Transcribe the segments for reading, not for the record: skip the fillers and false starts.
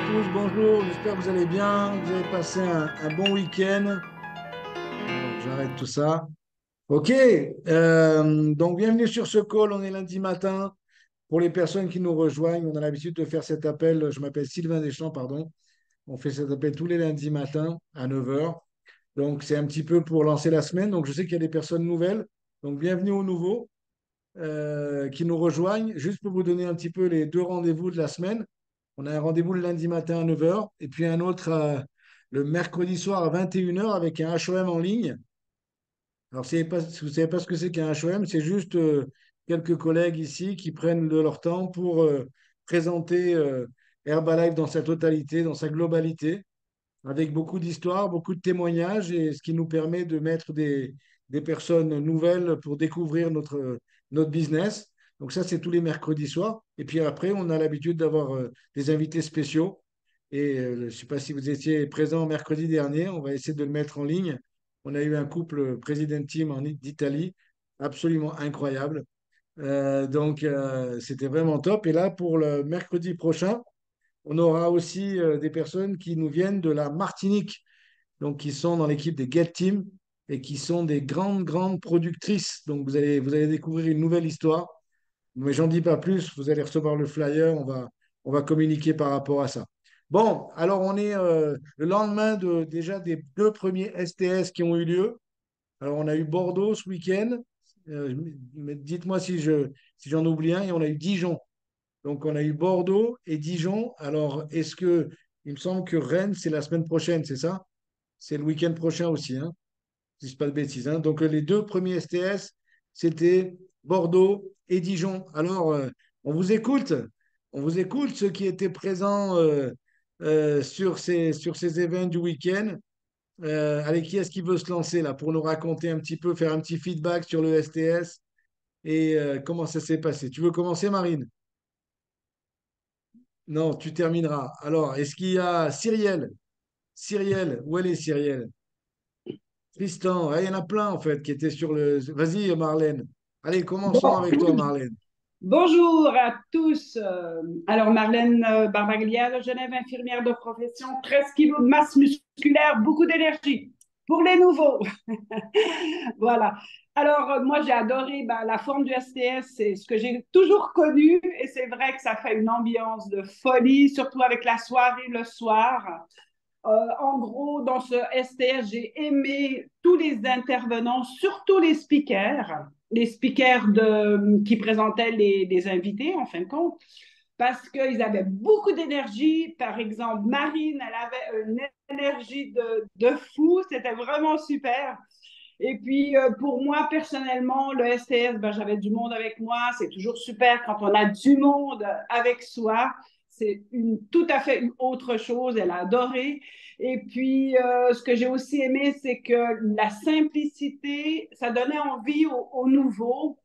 tous, bonjour, j'espère que vous allez bien, vous avez passé un bon week-end. Alors, j'arrête tout ça. Ok, donc bienvenue sur ce call, on est lundi matin. Pour les personnes qui nous rejoignent, on a l'habitude de faire cet appel, je m'appelle Sylvain Deschamps, pardon. On fait cet appel tous les lundis matins à 9 heures. Donc c'est un petit peu pour lancer la semaine. Donc je sais qu'il y a des personnes nouvelles. Donc bienvenue aux nouveaux qui nous rejoignent. Juste pour vous donner un petit peu les deux rendez-vous de la semaine. On a un rendez-vous le lundi matin à 9 heures et puis un autre le mercredi soir à 21 heures avec un HOM en ligne. Alors, si vous ne savez pas ce que c'est qu'un HOM, c'est juste quelques collègues ici qui prennent de leur temps pour présenter Herbalife dans sa totalité, dans sa globalité, avec beaucoup d'histoires, beaucoup de témoignages, et ce qui nous permet de mettre des personnes nouvelles pour découvrir notre business. Donc ça, c'est tous les mercredis soirs. Et puis après, on a l'habitude d'avoir des invités spéciaux. Et je ne sais pas si vous étiez présent mercredi dernier, on va essayer de le mettre en ligne. On a eu un couple President Team d'Italie, absolument incroyable. Donc, c'était vraiment top. Et là, pour le mercredi prochain, on aura aussi des personnes qui nous viennent de la Martinique, donc qui sont dans l'équipe des Get Team et qui sont des grandes, grandes productrices. Donc vous allez découvrir une nouvelle histoire. Mais j'en dis pas plus, vous allez recevoir le flyer, on va communiquer par rapport à ça. Bon, alors on est le lendemain déjà des deux premiers STS qui ont eu lieu. Alors on a eu Bordeaux ce week-end. Mais dites-moi si j'en oublie un, et on a eu Dijon. Donc, on a eu Bordeaux et Dijon. Alors, il me semble que Rennes, c'est la semaine prochaine, c'est ça? C'est le week-end prochain aussi, hein? Si je ne dis pas de bêtises, hein. Donc, les deux premiers STS, c'était Bordeaux et Dijon. Alors, on vous écoute. On vous écoute, ceux qui étaient présents sur ces événements du week-end. Allez, qui est-ce qui veut se lancer là pour nous raconter un petit peu, faire un petit feedback sur le STS et comment ça s'est passé? Tu veux commencer, Marine? Non, tu termineras. Alors, est-ce qu'il y a Cyrielle? Cyrielle, où elle est Cyrielle? Tristan, ah, il y en a plein en fait qui étaient sur le. Vas-y, Marlène. Allez, commençons Bon, avec toi, Marlène. bonjour à tous. Alors, Marlène Barbaglia de Genève, infirmière de profession, 13 kilos de masse musculaire, beaucoup d'énergie. Pour les nouveaux, voilà. Alors, moi, j'ai adoré la forme du STS, c'est ce que j'ai toujours connu, et c'est vrai que ça fait une ambiance de folie, surtout avec la soirée le soir. En gros, dans ce STS, j'ai aimé tous les intervenants, surtout les speakers qui présentaient les invités, en fin de compte, parce qu'ils avaient beaucoup d'énergie. Par exemple, Marine, elle avait une énergie de fou, c'était vraiment super. Et puis, pour moi, personnellement, le STS, j'avais du monde avec moi. C'est toujours super quand on a du monde avec soi. C'est tout à fait une autre chose. Elle a adoré. Et puis, ce que j'ai aussi aimé, c'est que la simplicité, ça donnait envie aux nouveaux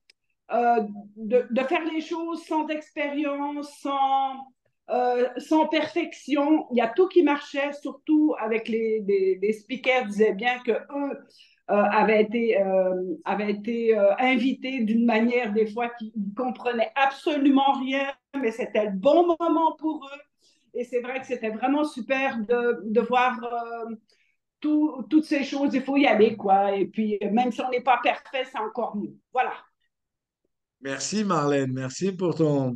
de faire les choses sans expérience, sans perfection. Il y a tout qui marchait, surtout avec les speakers disaient bien que eux avaient été invités d'une manière des fois qu'ils ne comprenaient absolument rien, mais c'était le bon moment pour eux. Et c'est vrai que c'était vraiment super de voir toutes ces choses. Il faut y aller, quoi. Et puis, même si on n'est pas parfait, c'est encore mieux. Voilà. Merci, Marlène. Merci pour ton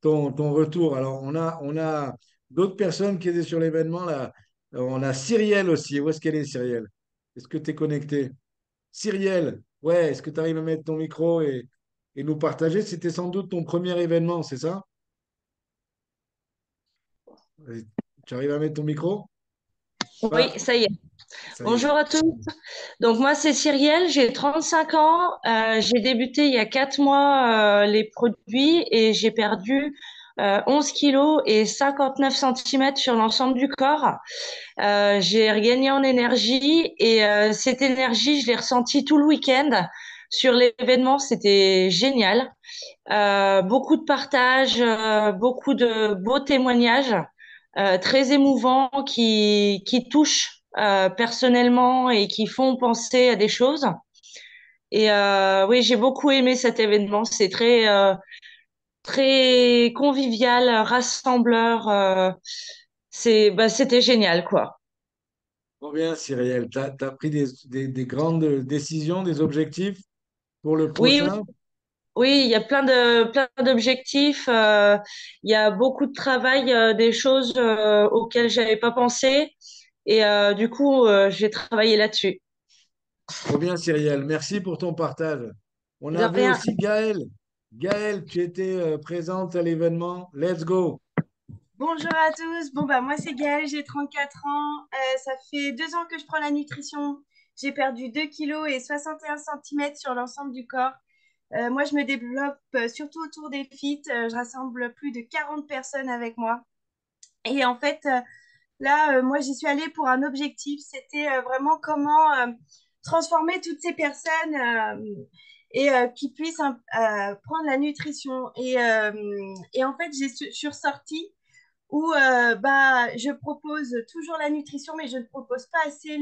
retour. Alors, on a d'autres personnes qui étaient sur l'événement là. On a Cyrielle aussi. Où est-ce qu'elle est, Cyrielle? Est-ce que tu es connectée? Cyrielle, ouais, est-ce que tu arrives à mettre ton micro et nous partager? C'était sans doute ton premier événement, c'est ça? Tu arrives à mettre ton micro? Oui, Bah, ça y est. ça y est. Bonjour à tous. Donc moi, c'est Cyrielle, j'ai 35 ans. J'ai débuté il y a 4 mois les produits et j'ai perdu 11 kilos et 59 centimètres sur l'ensemble du corps. J'ai regagné en énergie et cette énergie, je l'ai ressentie tout le week-end sur l'événement. C'était génial. Beaucoup de partage, beaucoup de beaux témoignages, très émouvants qui touchent personnellement et qui font penser à des choses. Et oui, j'ai beaucoup aimé cet événement. C'est très convivial, rassembleur. C'était génial, quoi. Trop bien, Cyrielle. Tu as pris des grandes décisions, des objectifs pour le Oui, prochain. oui, il y a plein d'objectifs. Il y a beaucoup de travail, des choses auxquelles j'avais pas pensé. Et du coup, j'ai travaillé là-dessus. Trop bien, Cyrielle. Merci pour ton partage. On De avait rien. aussi Gaëlle. Gaëlle, tu étais présente à l'événement. Let's go. Bonjour à tous. Bon, bah, moi, c'est Gaëlle, j'ai 34 ans. Ça fait 2 ans que je prends la nutrition. J'ai perdu 2 kilos et 61 centimètres sur l'ensemble du corps. Moi, je me développe surtout autour des filles. Je rassemble plus de 40 personnes avec moi. Et en fait, là, moi, j'y suis allée pour un objectif. C'était vraiment comment transformer toutes ces personnes et qui puissent prendre la nutrition. Et en fait, je suis ressortie où bah, je propose toujours la nutrition, mais je ne propose pas assez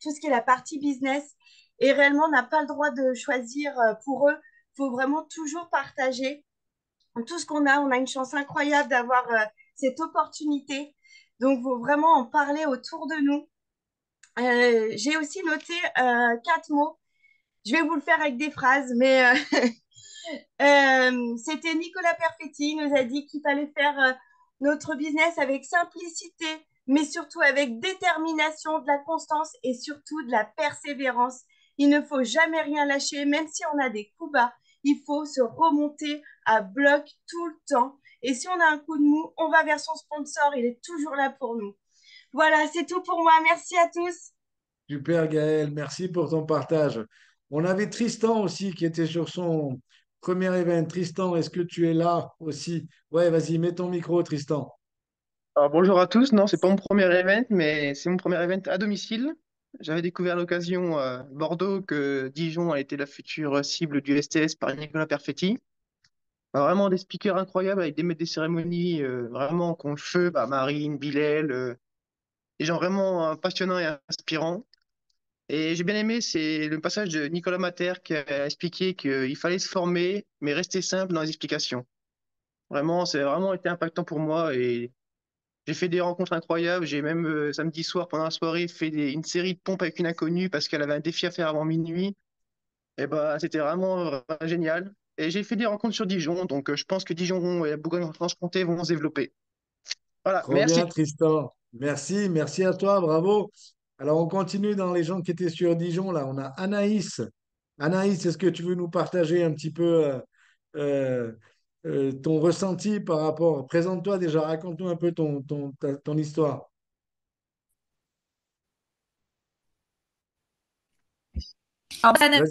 tout ce qui est la partie business. Et réellement, on n'a pas le droit de choisir pour eux. Il faut vraiment toujours partager tout ce qu'on a. On a une chance incroyable d'avoir cette opportunité. Donc, il faut vraiment en parler autour de nous. J'ai aussi noté 4 mots. Je vais vous le faire avec des phrases, mais c'était Nicolas Perfetti, il nous a dit qu'il fallait faire notre business avec simplicité, mais surtout avec détermination, de la constance et surtout de la persévérance. Il ne faut jamais rien lâcher, même si on a des coups bas. Il faut se remonter à bloc tout le temps. Et si on a un coup de mou, on va vers son sponsor. Il est toujours là pour nous. Voilà, c'est tout pour moi. Merci à tous. Super, Gaëlle. Merci pour ton partage. On avait Tristan aussi qui était sur son premier événement. Tristan, est-ce que tu es là aussi? Ouais, vas-y, mets ton micro, Tristan. Alors, bonjour à tous. Non, c'est pas mon premier event, mais c'est mon premier event à domicile. J'avais découvert à l'occasion Bordeaux que Dijon a été la future cible du STS par Nicolas Perfetti. Vraiment des speakers incroyables avec des maîtres des cérémonies vraiment qui ont le feu, bah, Marine, Bilal, des gens vraiment passionnants et inspirants. Et j'ai bien aimé, c'est le passage de Nicolas Mater qui a expliqué qu'il fallait se former, mais rester simple dans les explications. Vraiment, c'est vraiment été impactant pour moi et j'ai fait des rencontres incroyables. J'ai même samedi soir, pendant la soirée, fait une série de pompes avec une inconnue parce qu'elle avait un défi à faire avant minuit. Et bah, c'était vraiment génial. Et j'ai fait des rencontres sur Dijon, donc je pense que Dijon et la Bourgogne-Franche-Comté vont se développer. Voilà, Trop bien, merci. Tristan. Merci, merci à toi, bravo. Alors, on continue dans les gens qui étaient sur Dijon. Là, on a Anaïs. Anaïs, est-ce que tu veux nous partager un petit peu euh, ton ressenti par rapport... Présente-toi déjà, raconte-nous un peu ton histoire. Alors, personnellement,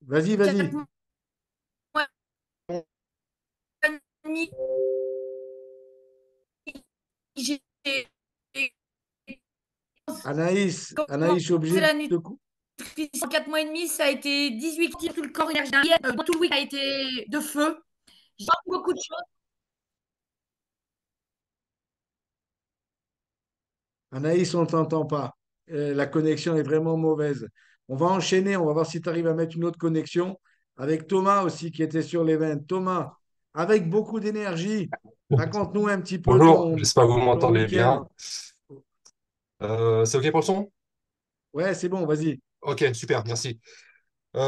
Vas-y, vas-y, vas-y. 4 mois et demi, j'ai Anaïs, je suis commencé obligé de la te... nutrition. 4 mois et demi, ça a été 18 kilos, tout le corps énergie. Tout le week a été de feu. J'ai appris beaucoup de choses. Anaïs, on ne t'entend pas. La connexion est vraiment mauvaise. On va enchaîner, on va voir si tu arrives à mettre une autre connexion avec Thomas aussi qui était sur l'événement. Thomas, avec beaucoup d'énergie, raconte-nous un petit peu Bonjour, j'espère que vous ton m'entendez week-end. bien. C'est OK pour le son? Ouais, c'est bon, vas-y. OK, super, merci. Ouais,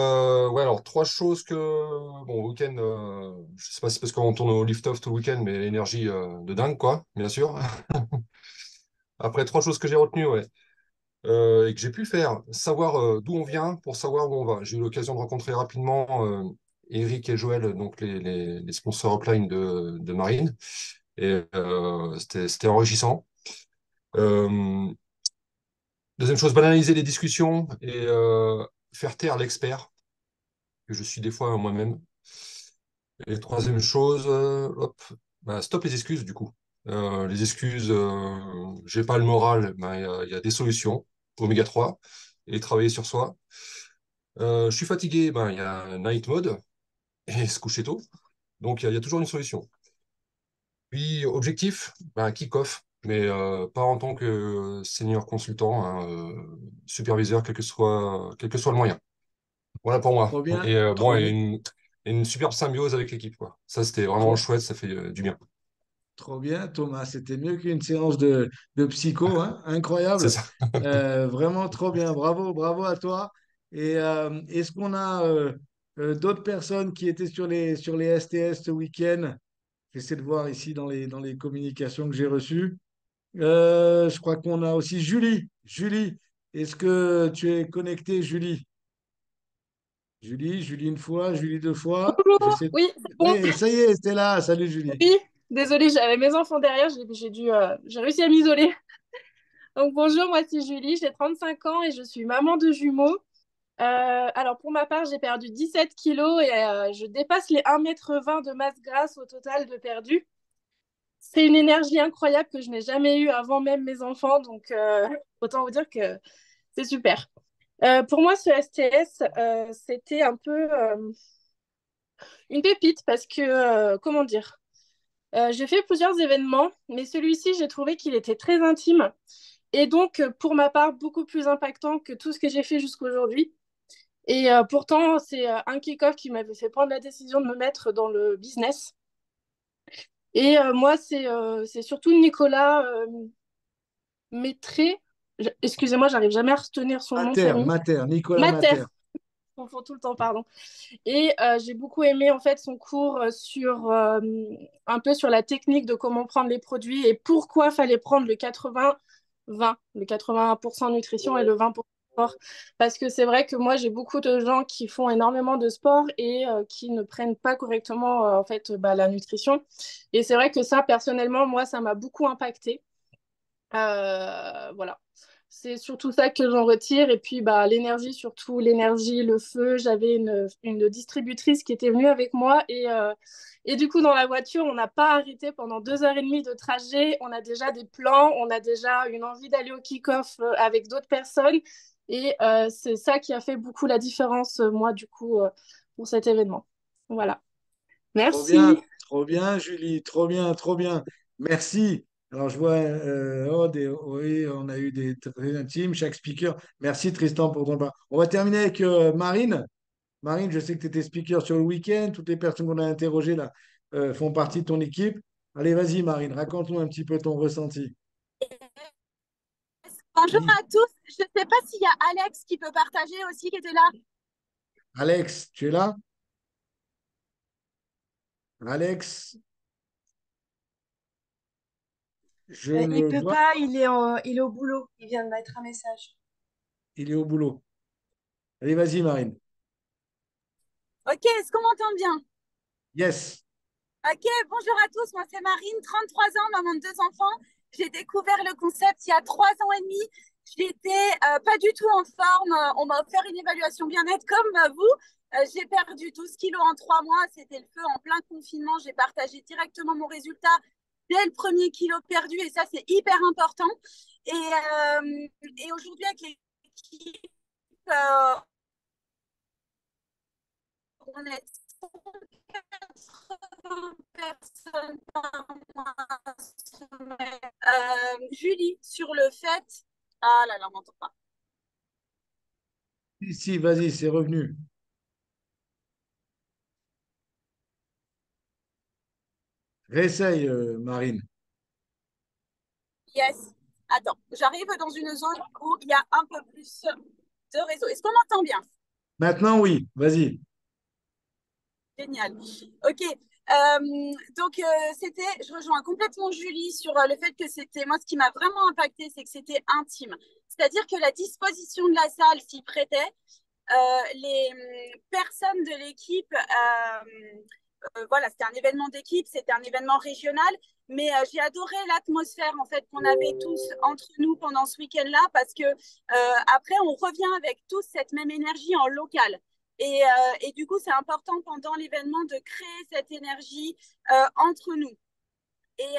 alors, trois choses que... Bon, au week-end, je sais pas si c'est parce qu'on tourne au lift-off tout le week-end, mais l'énergie de dingue, quoi, bien sûr. Après, trois choses que j'ai retenues, ouais, et que j'ai pu faire. Savoir d'où on vient pour savoir où on va. J'ai eu l'occasion de rencontrer rapidement Eric et Joël, donc les sponsors upline de Marine. Et c'était enrichissant. Euh, Deuxième chose, banaliser les discussions et faire taire l'expert, que je suis des fois moi-même. Et troisième chose, hop, bah, stop les excuses du coup. Les excuses, j'ai pas le moral, bah, il y a des solutions, oméga 3 et travailler sur soi. Je suis fatigué, ben, il y a night mode et se coucher tôt. Donc il y a toujours une solution. Puis objectif, ben, kick-off, mais pas en tant que senior consultant, hein, superviseur, quel que soit le moyen. Voilà pour moi. Trop bien, Et bon, trop bien, et une superbe symbiose avec l'équipe, quoi. Ça, c'était vraiment trop, chouette, ça fait du bien. trop bien, Thomas. C'était mieux qu'une séance de psycho, hein? C'est Incroyable. ça. Vraiment trop bien. Bravo, bravo à toi. Et est-ce qu'on a d'autres personnes qui étaient sur les STS ce week-end? J'essaie de voir ici dans les communications que j'ai reçues. Je crois qu'on a aussi Julie. Julie, est-ce que tu es connectée, Julie? Julie une fois, Julie deux fois. Bonjour, J'essaie. oui, c'est bon. Oui, ça y est, c'était là. Salut, Julie. Oui, désolée, j'avais mes enfants derrière, j'ai réussi à m'isoler. Donc bonjour, moi c'est Julie, j'ai 35 ans et je suis maman de jumeaux. Alors pour ma part, j'ai perdu 17 kilos et je dépasse les 1,20 m de masse grasse au total de perdu. C'est une énergie incroyable que je n'ai jamais eue avant même mes enfants, donc autant vous dire que c'est super. Pour moi, ce STS, c'était un peu une pépite parce que, comment dire, j'ai fait plusieurs événements, mais celui-ci, j'ai trouvé qu'il était très intime et donc, pour ma part, beaucoup plus impactant que tout ce que j'ai fait jusqu'aujourd'hui. Et pourtant, c'est un kick-off qui m'avait fait prendre la décision de me mettre dans le business. Et moi, c'est surtout Nicolas Métré. Excusez-moi, j'arrive jamais à retenir son nom de famille. Nicolas Mater, Mater. je confonds tout le temps, pardon. Et j'ai beaucoup aimé en fait son cours sur un peu sur la technique de comment prendre les produits et pourquoi fallait prendre le 80-20, le 80% nutrition et le 20% sport. Parce que c'est vrai que moi j'ai beaucoup de gens qui font énormément de sport et qui ne prennent pas correctement en fait la nutrition. Et c'est vrai que ça personnellement moi ça m'a beaucoup impacté. Voilà. C'est surtout ça que j'en retire. Et puis, l'énergie, surtout l'énergie, le feu. J'avais une distributrice qui était venue avec moi. Et du coup, dans la voiture, on n'a pas arrêté pendant 2 h 30 de trajet. On a déjà des plans. On a déjà une envie d'aller au kick-off avec d'autres personnes. Et c'est ça qui a fait beaucoup la différence, moi, du coup, pour cet événement. Voilà. Merci. Trop bien, Julie, trop bien, trop bien. Merci. Alors, je vois, oui, on a eu des très intimes, chaque speaker. Merci, Tristan, pour ton part. On va terminer avec Marine. Marine, je sais que tu étais speaker sur le week-end. Toutes les personnes qu'on a interrogées là font partie de ton équipe. Allez, vas-y, Marine, raconte-nous un petit peu ton ressenti. Bonjour Oui. à tous. Je ne sais pas s'il y a Alex qui peut partager aussi, qui était là. Alex, tu es là? Alex, je Il le peut vois. pas, il est au boulot. Il vient de mettre un message. Il est au boulot. Allez, vas-y, Marine. Ok, est-ce qu'on m'entend bien? Yes. Ok, bonjour à tous. Moi, c'est Marine, 33 ans, maman de 2 enfants. J'ai découvert le concept il y a 3 ans et demi. J'étais pas du tout en forme. On m'a offert une évaluation bien-être comme vous. J'ai perdu 12 kilos en 3 mois. C'était le feu en plein confinement. J'ai partagé directement mon résultat dès le premier kilo perdu et ça, c'est hyper important. Et aujourd'hui, avec l'équipe, on est 180 personnes par mois. Julie, sur le fait. Ah là là, on m'entend pas. Si, vas-y, c'est revenu. Réessaye, Marine. Yes. Attends, j'arrive dans une zone où il y a un peu plus de réseau. Est-ce qu'on m'entend bien? Maintenant, oui, vas-y. Génial. Ok. Donc, je rejoins complètement Julie sur le fait que c'était, moi, ce qui m'a vraiment impacté, c'est que c'était intime. C'est-à-dire que la disposition de la salle s'y prêtait. Les personnes de l'équipe, voilà, c'était un événement d'équipe, c'était un événement régional, mais j'ai adoré l'atmosphère en fait qu'on avait tous entre nous pendant ce week-end-là parce que après on revient avec tous cette même énergie en local. Et du coup, c'est important pendant l'événement de créer cette énergie entre nous. Et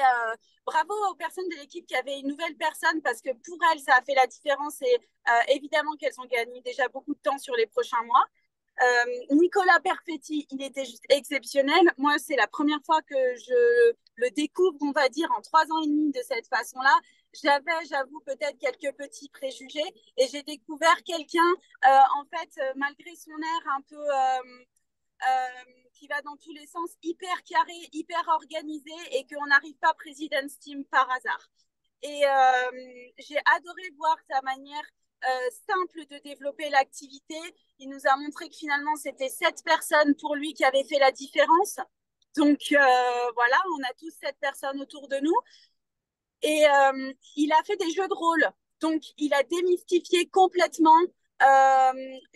bravo aux personnes de l'équipe qui avaient une nouvelle personne parce que pour elles, ça a fait la différence et évidemment qu'elles ont gagné déjà beaucoup de temps sur les prochains mois. Nicolas Perfetti, il était juste exceptionnel. Moi, c'est la première fois que je le découvre, on va dire, en 3 ans et demi de cette façon-là. J'avais, j'avoue, peut-être quelques petits préjugés et j'ai découvert quelqu'un, en fait, malgré son air un peu qui va dans tous les sens, hyper carré, hyper organisé et qu'on n'arrive pas President's Team par hasard. Et j'ai adoré voir sa manière simple de développer l'activité. Il nous a montré que finalement, c'était 7 personnes pour lui qui avaient fait la différence. Donc voilà, on a tous 7 personnes autour de nous. Et il a fait des jeux de rôle. Donc, il a démystifié complètement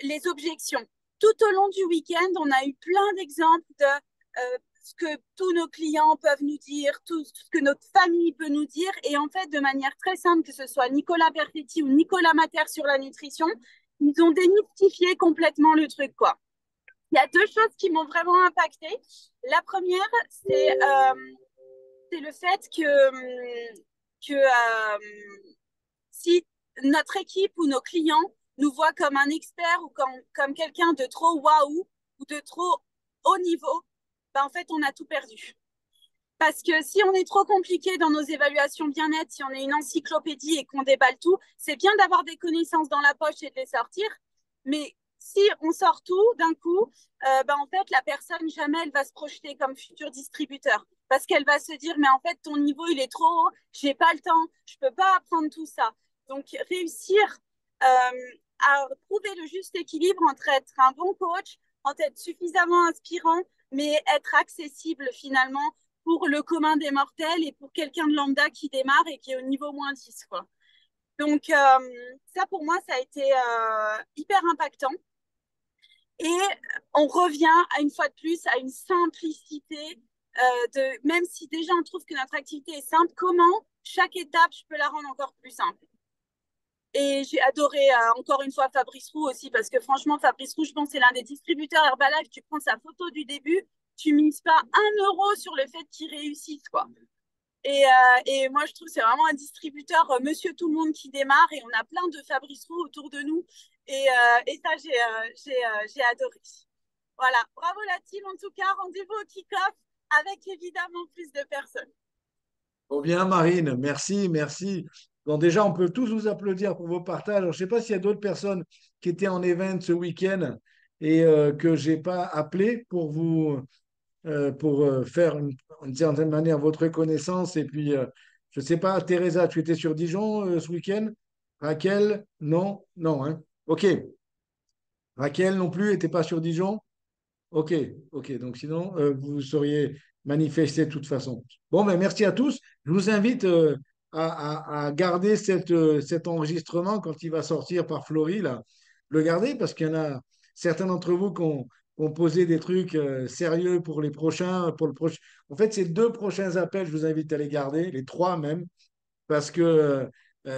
les objections. Tout au long du week-end, on a eu plein d'exemples de ce que tous nos clients peuvent nous dire, tout ce que notre famille peut nous dire. Et en fait, de manière très simple, que ce soit Nicolas Perfetti ou Nicolas Mater sur la nutrition, ils ont démystifié complètement le truc, quoi. Il y a 2 choses qui m'ont vraiment impacté. La première, c'est le fait que si notre équipe ou nos clients nous voient comme un expert ou comme quelqu'un de trop waouh ou de trop haut niveau, ben en fait, on a tout perdu. Parce que si on est trop compliqué dans nos évaluations bien-être, si on est une encyclopédie et qu'on déballe tout, c'est bien d'avoir des connaissances dans la poche et de les sortir, mais si on sort tout d'un coup, ben en fait, la personne, jamais elle va se projeter comme futur distributeur. Parce qu'elle va se dire, mais en fait, ton niveau, il est trop haut, j'ai pas le temps, je peux pas apprendre tout ça. Donc, réussir à trouver le juste équilibre entre être un bon coach, entre être suffisamment inspirant, mais être accessible finalement pour le commun des mortels et pour quelqu'un de lambda qui démarre et qui est au niveau -10, quoi. Donc, ça, pour moi, ça a été hyper impactant. Et on revient à une fois de plus à une simplicité même si déjà on trouve que notre activité est simple, comment chaque étape je peux la rendre encore plus simple. Et j'ai adoré encore une fois Fabrice Roux aussi, parce que franchement Fabrice Roux, je pense c'est l'un des distributeurs Herbalife. Tu prends sa photo du début, tu mises pas 1 € sur le fait qu'il réussisse, quoi. Et moi, je trouve que c'est vraiment un distributeur, monsieur tout le monde qui démarre, et on a plein de Fabrice Roux autour de nous. Et ça, j'ai adoré. Voilà, bravo la team en tout cas, rendez-vous au kick-off avec évidemment plus de personnes. Trop bien, Marine, merci, merci. Bon, déjà, on peut tous vous applaudir pour vos partages. Alors, je ne sais pas s'il y a d'autres personnes qui étaient en event ce week-end et que je n'ai pas appelé pour vous faire d'une certaine manière votre reconnaissance. Et puis, je ne sais pas, Teresa, tu étais sur Dijon ce week-end? Raquel, non? Non, hein? OK. Raquel non plus, n'était pas sur Dijon? OK, OK. Donc sinon, vous seriez manifesté de toute façon. Bon, ben merci à tous. Je vous invite à garder cet enregistrement quand il va sortir par Florie, là. Le garder parce qu'il y en a certains d'entre vous qui ont posé des trucs sérieux pour les prochains, pour le prochain. En fait, ces 2 prochains appels, je vous invite à les garder, les 3 même, parce que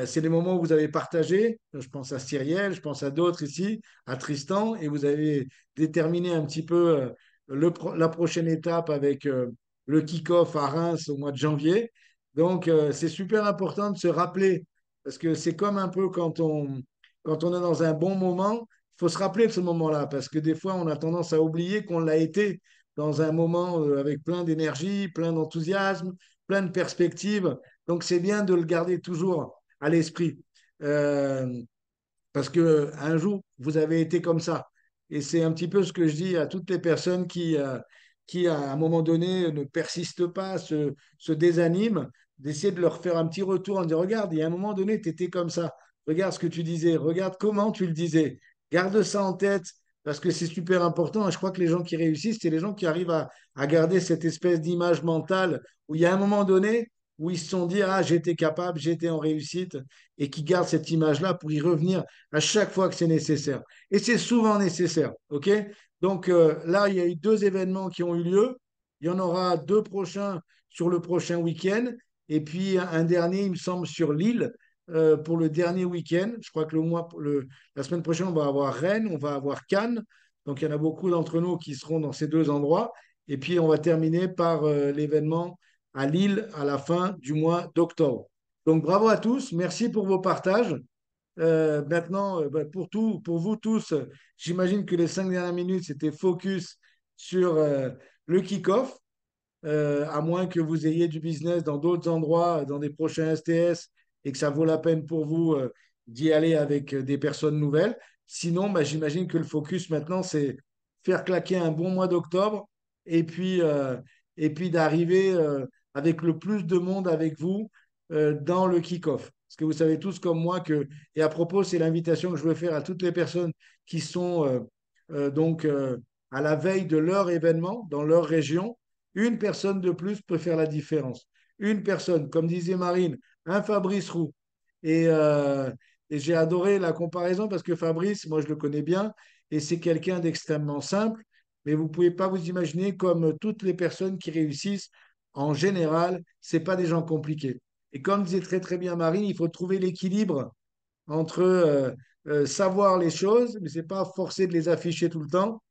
c'est les moments où vous avez partagé. Je pense à Cyrielle, je pense à d'autres ici, à Tristan, et vous avez déterminé un petit peu la prochaine étape avec le kick-off à Reims au mois de janvier. Donc, c'est super important de se rappeler, parce que c'est comme un peu quand on est dans un bon moment, il faut se rappeler de ce moment-là, parce que des fois, on a tendance à oublier qu'on l'a été dans un moment avec plein d'énergie, plein d'enthousiasme, plein de perspectives. Donc, c'est bien de le garder toujours à l'esprit. Euh, Parce que un jour, vous avez été comme ça. Et c'est un petit peu ce que je dis à toutes les personnes qui à un moment donné, ne persistent pas, se désaniment, d'essayer de leur faire un petit retour en disant, regarde, il y a un moment donné, tu étais comme ça. Regarde ce que tu disais, regarde comment tu le disais. Garde ça en tête parce que c'est super important. Et je crois que les gens qui réussissent, c'est les gens qui arrivent à garder cette espèce d'image mentale où il y a un moment donné où ils se sont dit, ah, j'étais capable, j'étais en réussite, et qui gardent cette image-là pour y revenir à chaque fois que c'est nécessaire. Et c'est souvent nécessaire, OK? Donc là, il y a eu 2 événements qui ont eu lieu. Il y en aura 2 prochains sur le prochain week-end. Et puis un dernier, il me semble, sur Lille pour le dernier week-end. Je crois que la semaine prochaine, on va avoir Rennes, on va avoir Cannes. Donc il y en a beaucoup d'entre nous qui seront dans ces 2 endroits. Et puis on va terminer par l'événement à Lille à la fin du mois d'octobre. Donc bravo à tous. Merci pour vos partages. Maintenant, ben, pour vous tous, j'imagine que les 5 dernières minutes, c'était focus sur le kick-off, à moins que vous ayez du business dans d'autres endroits, dans des prochains STS, et que ça vaut la peine pour vous d'y aller avec des personnes nouvelles. Sinon, ben, j'imagine que le focus maintenant, c'est faire claquer un bon mois d'octobre et puis d'arriver avec le plus de monde avec vous dans le kick-off. Parce que vous savez tous comme moi que, et à propos, c'est l'invitation que je veux faire à toutes les personnes qui sont à la veille de leur événement dans leur région. Une personne de plus peut faire la différence. Une personne, comme disait Marine, un Fabrice Roux. Et, euh, et j'ai adoré la comparaison parce que Fabrice, moi je le connais bien, et c'est quelqu'un d'extrêmement simple, mais vous ne pouvez pas vous imaginer comme toutes les personnes qui réussissent, en général, ce pas des gens compliqués. Et comme disait très très bien Marine, il faut trouver l'équilibre entre savoir les choses, mais ce n'est pas forcé de les afficher tout le temps.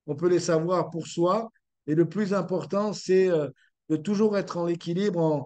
On peut les savoir pour soi. Et le plus important, c'est de toujours être en équilibre.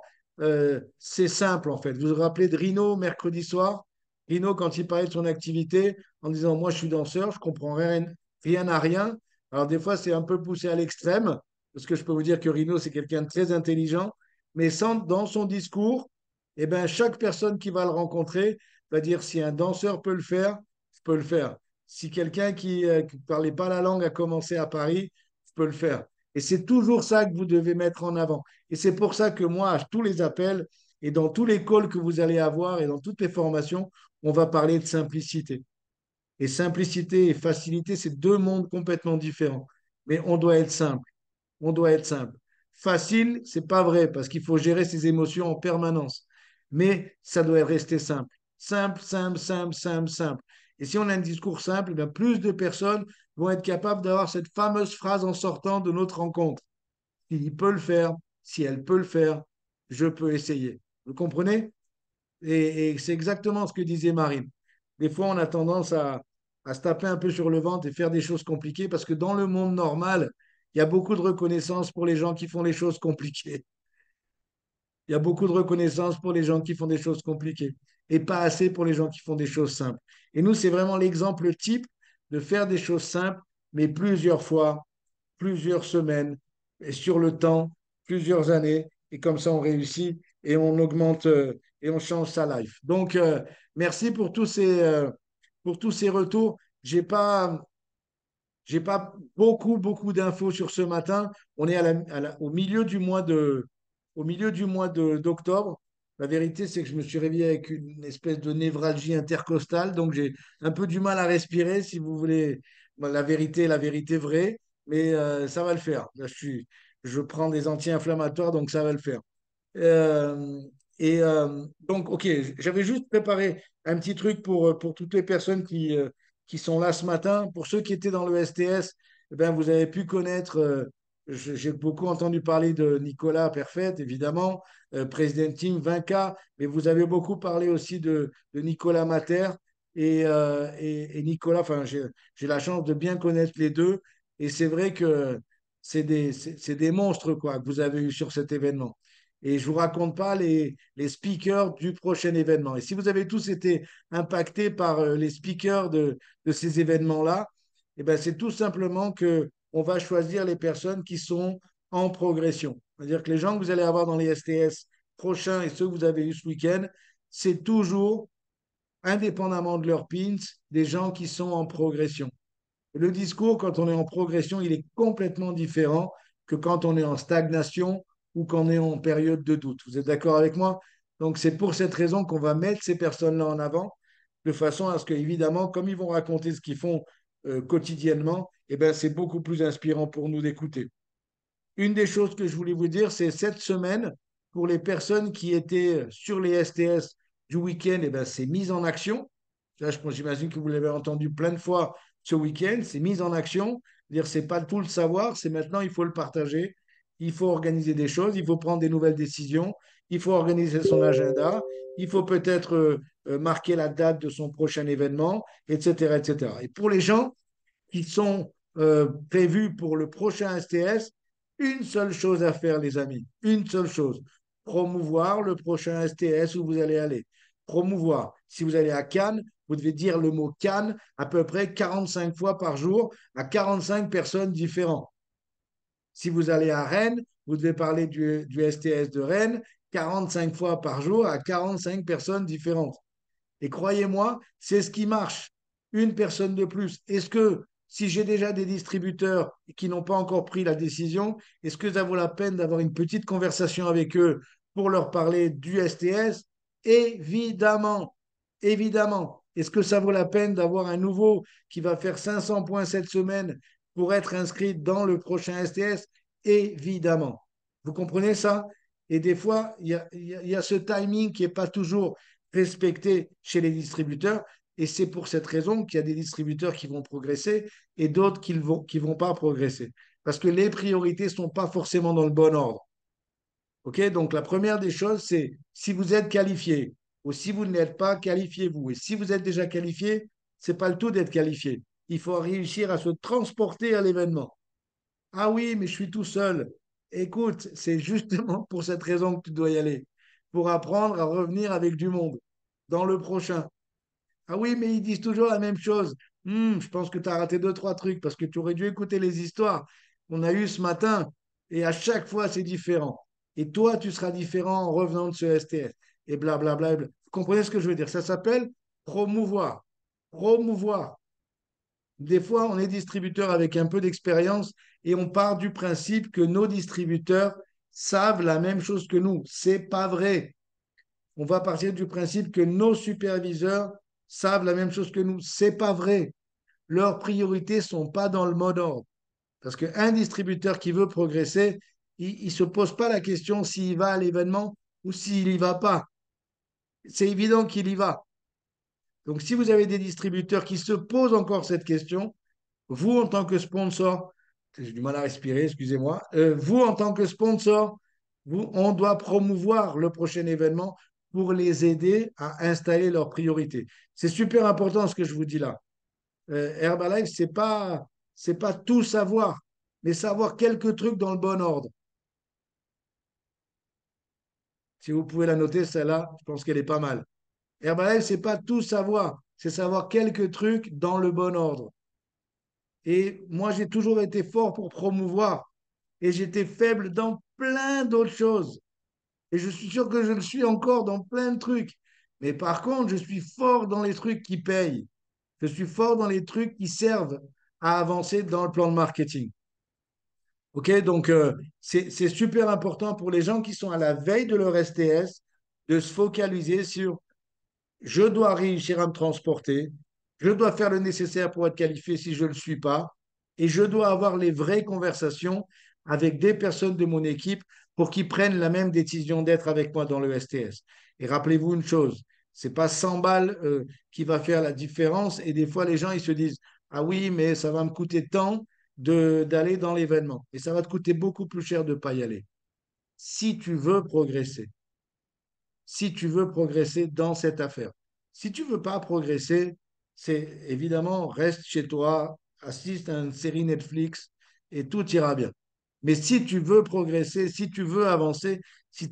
C'est simple, en fait. Vous vous rappelez de Rino mercredi soir? Rino, quand il parlait de son activité, en disant, moi, je suis danseur, je comprends rien, rien à rien. Alors, des fois, c'est un peu poussé à l'extrême, parce que je peux vous dire que Rino, c'est quelqu'un de très intelligent. Mais dans son discours, eh ben, chaque personne qui va le rencontrer va dire, si un danseur peut le faire, je peux le faire. Si quelqu'un qui ne parlait pas la langue a commencé à Paris, je peux le faire. Et c'est toujours ça que vous devez mettre en avant. Et c'est pour ça que moi, à tous les appels et dans tous les calls que vous allez avoir et dans toutes les formations, on va parler de simplicité. Et simplicité et facilité, c'est deux mondes complètement différents. Mais on doit être simple. On doit être simple. Facile, c'est pas vrai parce qu'il faut gérer ses émotions en permanence. Mais ça doit rester simple. Simple, simple, simple, simple, simple. Et si on a un discours simple, eh bien plus de personnes vont être capables d'avoir cette fameuse phrase en sortant de notre rencontre. S'il peut le faire, si elle peut le faire, je peux essayer. Vous comprenez? Et c'est exactement ce que disait Marine. Des fois, on a tendance à se taper un peu sur le ventre et faire des choses compliquées parce que dans le monde normal, il y a beaucoup de reconnaissance pour les gens qui font les choses compliquées. Il y a beaucoup de reconnaissance pour les gens qui font des choses compliquées et pas assez pour les gens qui font des choses simples. Et nous, c'est vraiment l'exemple type de faire des choses simples, mais plusieurs fois, plusieurs semaines, et sur le temps, plusieurs années. Et comme ça, on réussit et on augmente et on change sa life. Donc, merci pour tous ces retours. J'ai pas beaucoup, beaucoup d'infos sur ce matin. On est au milieu du d'octobre. La vérité, c'est que je me suis réveillé avec une espèce de névralgie intercostale, donc j'ai un peu du mal à respirer, si vous voulez. Bon, la vérité vraie, mais ça va le faire. Là, je prends des anti-inflammatoires, donc ça va le faire. Euh, donc, ok, j'avais juste préparé un petit truc pour toutes les personnes qui sont là ce matin. Pour ceux qui étaient dans le STS, eh ben, vous avez pu connaître, j'ai beaucoup entendu parler de Nicolas Perfet, évidemment, President Team 20K, mais vous avez beaucoup parlé aussi de Nicolas Mater et Nicolas, enfin, j'ai la chance de bien connaître les deux. Et c'est vrai que c'est des monstres quoi, que vous avez eu sur cet événement. Et je ne vous raconte pas les speakers du prochain événement. Et si vous avez tous été impactés par les speakers de ces événements-là, eh ben, c'est tout simplement que on va choisir les personnes qui sont en progression. C'est-à-dire que les gens que vous allez avoir dans les STS prochains et ceux que vous avez eu ce week-end, c'est toujours, indépendamment de leurs pins, des gens qui sont en progression. Le discours, quand on est en progression, il est complètement différent que quand on est en stagnation ou qu'on est en période de doute. Vous êtes d'accord avec moi? Donc, c'est pour cette raison qu'on va mettre ces personnes-là en avant, de façon à ce que, évidemment, comme ils vont raconter ce qu'ils font quotidiennement, eh ben, c'est beaucoup plus inspirant pour nous d'écouter. Une des choses que je voulais vous dire, c'est cette semaine, pour les personnes qui étaient sur les STS du week-end, eh ben, c'est mise en action. Là, j'imagine que vous l'avez entendu plein de fois ce week-end, c'est mise en action. Dire, c'est pas tout le savoir, c'est maintenant, il faut le partager. Il faut organiser des choses, il faut prendre des nouvelles décisions, il faut organiser son agenda, il faut peut-être marquer la date de son prochain événement, etc., etc. Et pour les gens qui sont prévus pour le prochain STS, une seule chose à faire, les amis, une seule chose, promouvoir le prochain STS où vous allez aller. Promouvoir. Si vous allez à Cannes, vous devez dire le mot Cannes à peu près 45 fois par jour à 45 personnes différentes. Si vous allez à Rennes, vous devez parler du STS de Rennes 45 fois par jour à 45 personnes différentes. Et croyez-moi, c'est ce qui marche. Une personne de plus. Est-ce que Si j'ai déjà des distributeurs qui n'ont pas encore pris la décision, est-ce que ça vaut la peine d'avoir une petite conversation avec eux pour leur parler du STS? Évidemment, évidemment. Est-ce que ça vaut la peine d'avoir un nouveau qui va faire 500 points cette semaine pour être inscrit dans le prochain STS? Évidemment. Vous comprenez ça? Et des fois, il y a ce timing qui n'est pas toujours respecté chez les distributeurs. Et c'est pour cette raison qu'il y a des distributeurs qui vont progresser et d'autres qui vont pas progresser. Parce que les priorités ne sont pas forcément dans le bon ordre. OK? Donc, la première des choses, c'est si vous êtes qualifié ou si vous ne l'êtes pas, qualifiez-vous. Et si vous êtes déjà qualifié, ce n'est pas le tout d'être qualifié. Il faut réussir à se transporter à l'événement. Ah oui, mais je suis tout seul. Écoute, c'est justement pour cette raison que tu dois y aller, pour apprendre à revenir avec du monde dans le prochain. Ah oui, mais ils disent toujours la même chose. Je pense que tu as raté deux, trois trucs parce que tu aurais dû écouter les histoires qu'on a eues ce matin et à chaque fois, c'est différent. Et toi, tu seras différent en revenant de ce STS et blablabla. Vous comprenez ce que je veux dire? Ça s'appelle promouvoir. Promouvoir. Des fois, on est distributeur avec un peu d'expérience et on part du principe que nos distributeurs savent la même chose que nous. C'est pas vrai. On va partir du principe que nos superviseurs savent la même chose que nous. C'est pas vrai. Leurs priorités sont pas dans le mode ordre. Parce qu'un distributeur qui veut progresser, il ne se pose pas la question s'il va à l'événement ou s'il n'y va pas. C'est évident qu'il y va. Donc, si vous avez des distributeurs qui se posent encore cette question, vous, en tant que sponsor, j'ai du mal à respirer, excusez-moi, vous, en tant que sponsor, on doit promouvoir le prochain événement pour les aider à installer leurs priorités. C'est super important ce que je vous dis là. Herbalife, c'est pas tout savoir, mais savoir quelques trucs dans le bon ordre. Si vous pouvez la noter, celle-là, je pense qu'elle est pas mal. Herbalife, c'est pas tout savoir, c'est savoir quelques trucs dans le bon ordre. Et moi, j'ai toujours été fort pour promouvoir et j'étais faible dans plein d'autres choses. Et je suis sûr que je le suis encore dans plein de trucs. Mais par contre, je suis fort dans les trucs qui payent. Je suis fort dans les trucs qui servent à avancer dans le plan de marketing. OK? Donc, c'est super important pour les gens qui sont à la veille de leur STS de se focaliser sur je dois réussir à me transporter, je dois faire le nécessaire pour être qualifié si je ne le suis pas, et je dois avoir les vraies conversations avec des personnes de mon équipe pour qu'ils prennent la même décision d'être avec moi dans le STS. Et rappelez-vous une chose, c'est pas 100 balles qui va faire la différence, et des fois les gens ils se disent, ah oui, mais ça va me coûter tant d'aller dans l'événement, et ça va te coûter beaucoup plus cher de ne pas y aller. Si tu veux progresser, si tu veux progresser dans cette affaire. Si tu veux pas progresser, c'est évidemment, reste chez toi, assiste à une série Netflix et tout ira bien. Mais si tu veux progresser, si tu veux avancer, si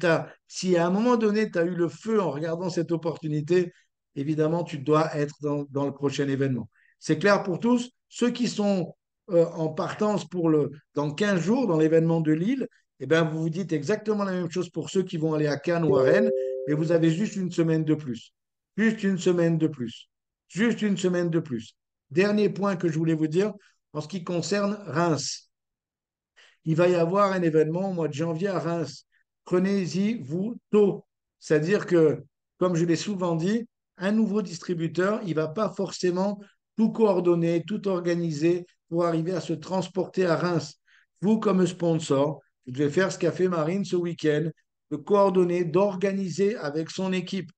à un moment donné, tu as eu le feu en regardant cette opportunité, évidemment, tu dois être dans le prochain événement. C'est clair pour tous. Ceux qui sont en partance dans 15 jours, dans l'événement de Lille, eh ben, vous vous dites exactement la même chose pour ceux qui vont aller à Cannes ou à Rennes, et vous avez juste une semaine de plus. Juste une semaine de plus. Juste une semaine de plus. Dernier point que je voulais vous dire en ce qui concerne Reims. Il va y avoir un événement au mois de janvier à Reims. Prenez-y, vous, tôt. C'est-à-dire que, comme je l'ai souvent dit, un nouveau distributeur, il ne va pas forcément tout coordonner, tout organiser pour arriver à se transporter à Reims. Vous, comme sponsor, vous devez faire ce qu'a fait Marine ce week-end, de coordonner, d'organiser avec son équipe,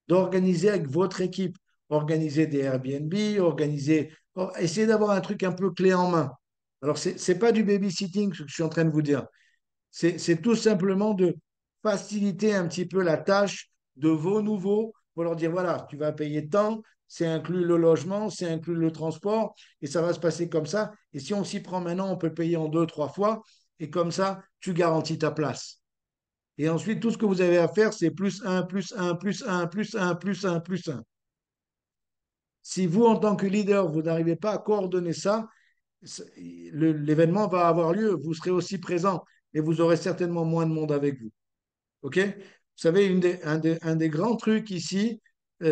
d'organiser avec votre équipe, organiser des Airbnb, essayer d'avoir un truc un peu clé en main. Alors, ce n'est pas du babysitting, ce que je suis en train de vous dire. C'est tout simplement de faciliter un petit peu la tâche de vos nouveaux pour leur dire, voilà, tu vas payer tant, c'est inclus le logement, c'est inclus le transport, et ça va se passer comme ça. Et si on s'y prend maintenant, on peut payer en deux, trois fois, et comme ça, tu garantis ta place. Et ensuite, tout ce que vous avez à faire, c'est plus un, plus un, plus un, plus un, plus un, plus un. Si vous, en tant que leader, vous n'arrivez pas à coordonner ça, l'événement va avoir lieu, vous serez aussi présent et vous aurez certainement moins de monde avec vous. OK? Vous savez, un des grands trucs ici,